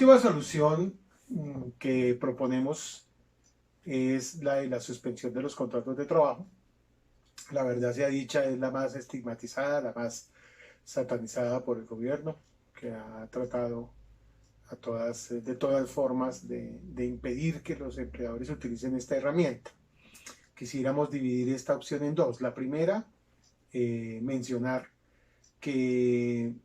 última solución que proponemos es la de la suspensión de los contratos de trabajo. La verdad sea dicha, es la más estigmatizada, la más satanizada por el gobierno, que ha tratado de todas formas de impedir que los empleadores utilicen esta herramienta. Quisiéramos dividir esta opción en dos. La primera, mencionar que,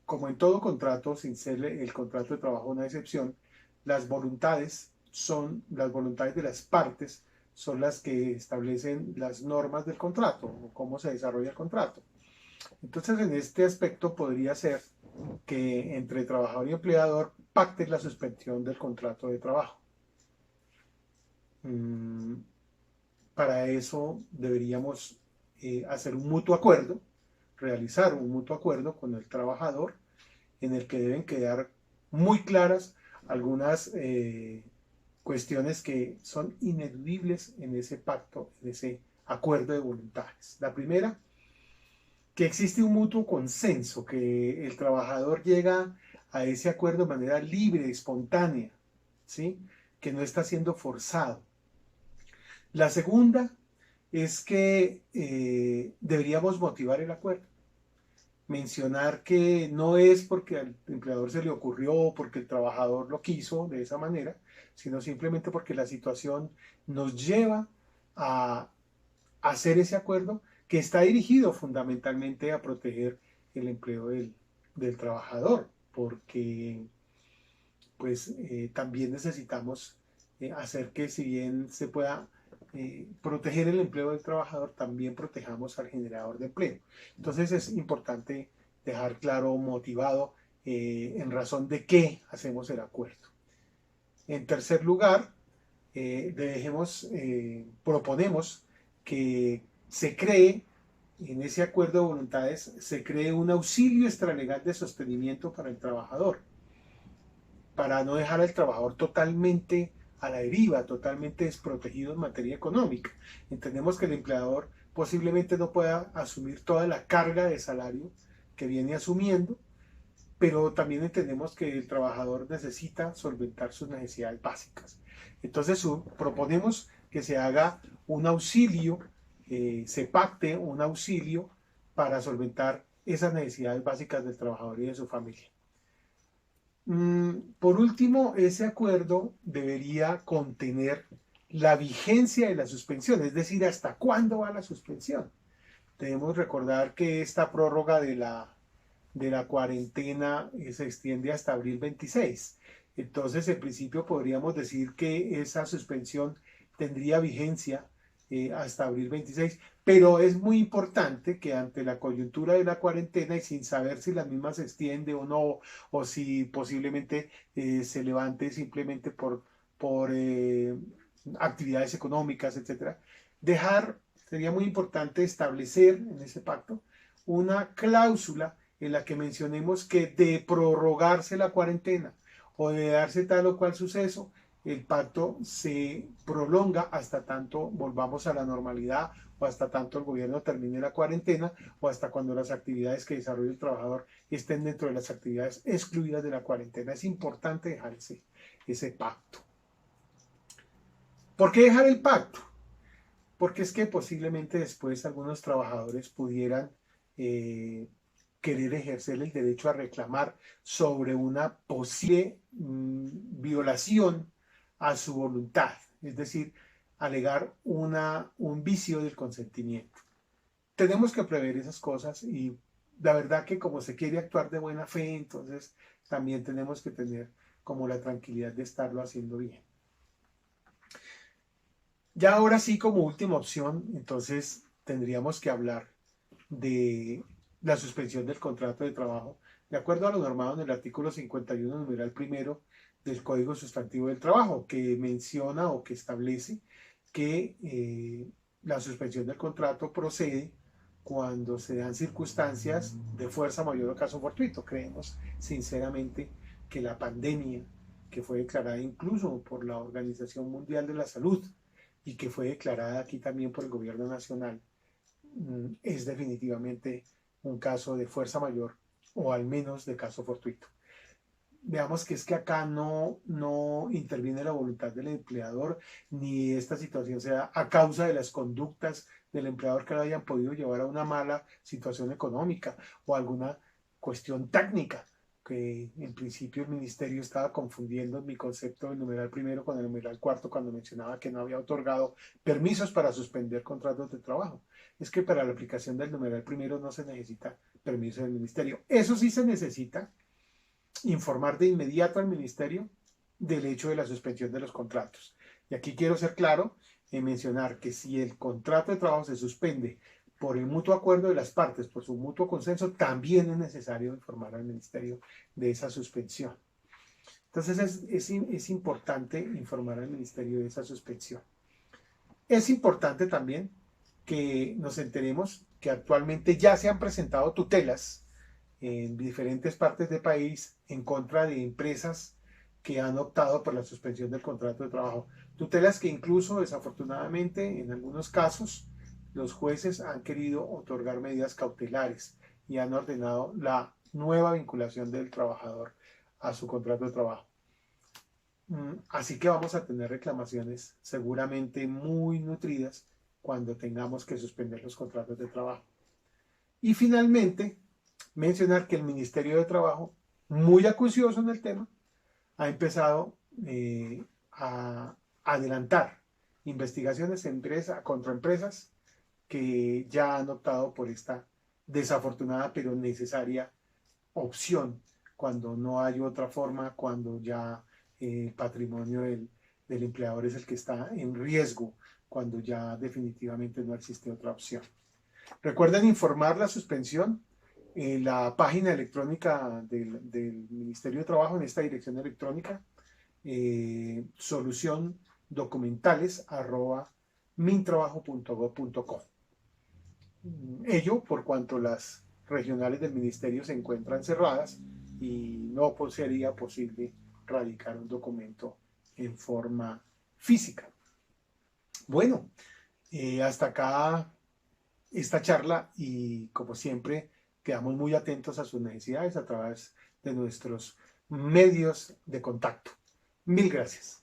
como en todo contrato, sin ser el contrato de trabajo una excepción, las voluntades de las partes son las que establecen las normas del contrato o cómo se desarrolla el contrato. Entonces, en este aspecto podría ser que entre trabajador y empleador pacten la suspensión del contrato de trabajo. Para eso deberíamos hacer un mutuo acuerdo, realizar un mutuo acuerdo con el trabajador en el que deben quedar muy claras algunas cuestiones que son ineludibles en ese pacto, en ese acuerdo de voluntades. La primera, que existe un mutuo consenso, que el trabajador llega a ese acuerdo de manera libre, espontánea, ¿sí? Que no está siendo forzado. La segunda es que deberíamos motivar el acuerdo. Mencionar que no es porque al empleador se le ocurrió, porque el trabajador lo quiso de esa manera, sino simplemente porque la situación nos lleva a hacer ese acuerdo que está dirigido fundamentalmente a proteger el empleo del trabajador, porque pues también necesitamos hacer que, si bien se pueda proteger el empleo del trabajador, también protejamos al generador de empleo. Entonces es importante dejar claro, motivado, en razón de qué hacemos el acuerdo. En tercer lugar, proponemos que se cree, en ese acuerdo de voluntades, se cree un auxilio extralegal de sostenimiento para el trabajador, para no dejar al trabajador totalmente a la deriva, totalmente desprotegido en materia económica. Entendemos que el empleador posiblemente no pueda asumir toda la carga de salario que viene asumiendo, pero también entendemos que el trabajador necesita solventar sus necesidades básicas. Entonces proponemos que se haga un auxilio, se pacte un auxilio para solventar esas necesidades básicas del trabajador y de su familia. Por último, ese acuerdo debería contener la vigencia de la suspensión, es decir, hasta cuándo va la suspensión. Debemos recordar que esta prórroga de la cuarentena se extiende hasta abril 26. Entonces, en principio podríamos decir que esa suspensión tendría vigencia hasta abril 26, pero es muy importante que, ante la coyuntura de la cuarentena y sin saber si la misma se extiende o no, o si posiblemente se levante simplemente por actividades económicas, etcétera, sería muy importante establecer en ese pacto una cláusula en la que mencionemos que, de prorrogarse la cuarentena o de darse tal o cual suceso, el pacto se prolonga hasta tanto volvamos a la normalidad, o hasta tanto el gobierno termine la cuarentena, o hasta cuando las actividades que desarrolla el trabajador estén dentro de las actividades excluidas de la cuarentena. Es importante dejar ese pacto. ¿Por qué dejar el pacto? Porque es que posiblemente después algunos trabajadores pudieran eh, querer ejercer el derecho a reclamar sobre una posible violación a su voluntad, es decir, alegar un vicio del consentimiento. Tenemos que prever esas cosas, y la verdad que, como se quiere actuar de buena fe, entonces también tenemos que tener como la tranquilidad de estarlo haciendo bien. Ya ahora sí, como última opción, entonces tendríamos que hablar de la suspensión del contrato de trabajo, de acuerdo a lo normado en el artículo 51, numeral primero del Código Sustantivo del Trabajo, que menciona o que establece que la suspensión del contrato procede cuando se dan circunstancias de fuerza mayor o caso fortuito. Creemos sinceramente que la pandemia, que fue declarada incluso por la Organización Mundial de la Salud y que fue declarada aquí también por el gobierno nacional, es definitivamente un caso de fuerza mayor, o al menos de caso fortuito. veamos que es que acá no interviene la voluntad del empleador, ni esta situación sea a causa de las conductas del empleador que lo hayan podido llevar a una mala situación económica o alguna cuestión técnica, que en principio el ministerio estaba confundiendo mi concepto del numeral primero con el numeral cuarto cuando mencionaba que no había otorgado permisos para suspender contratos de trabajo. Es que para la aplicación del numeral primero no se necesita permiso del ministerio. Eso sí se necesita informar de inmediato al ministerio del hecho de la suspensión de los contratos. Y aquí quiero ser claro en mencionar que si el contrato de trabajo se suspende por el mutuo acuerdo de las partes, por su mutuo consenso, también es necesario informar al ministerio de esa suspensión. Entonces es importante informar al ministerio de esa suspensión. Es importante también que nos enteremos que actualmente ya se han presentado tutelas en diferentes partes del país en contra de empresas que han optado por la suspensión del contrato de trabajo. Tutelas que incluso, desafortunadamente, en algunos casos, los jueces han querido otorgar medidas cautelares y han ordenado la nueva vinculación del trabajador a su contrato de trabajo. Así que vamos a tener reclamaciones seguramente muy nutridas cuando tengamos que suspender los contratos de trabajo. Y finalmente, mencionar que el Ministerio de Trabajo, muy acucioso en el tema, ha empezado a adelantar investigaciones contra empresas que ya han optado por esta desafortunada pero necesaria opción cuando no hay otra forma, cuando ya el patrimonio del empleador es el que está en riesgo, cuando ya definitivamente no existe otra opción. Recuerden informar la suspensión en la página electrónica del Ministerio de Trabajo, en esta dirección electrónica, soluciondocumentales@mintrabajo.gov.co. Ello por cuanto las regionales del ministerio se encuentran cerradas y no sería posible radicar un documento en forma física. Bueno, hasta acá esta charla y como siempre quedamos muy atentos a sus necesidades a través de nuestros medios de contacto. Mil gracias.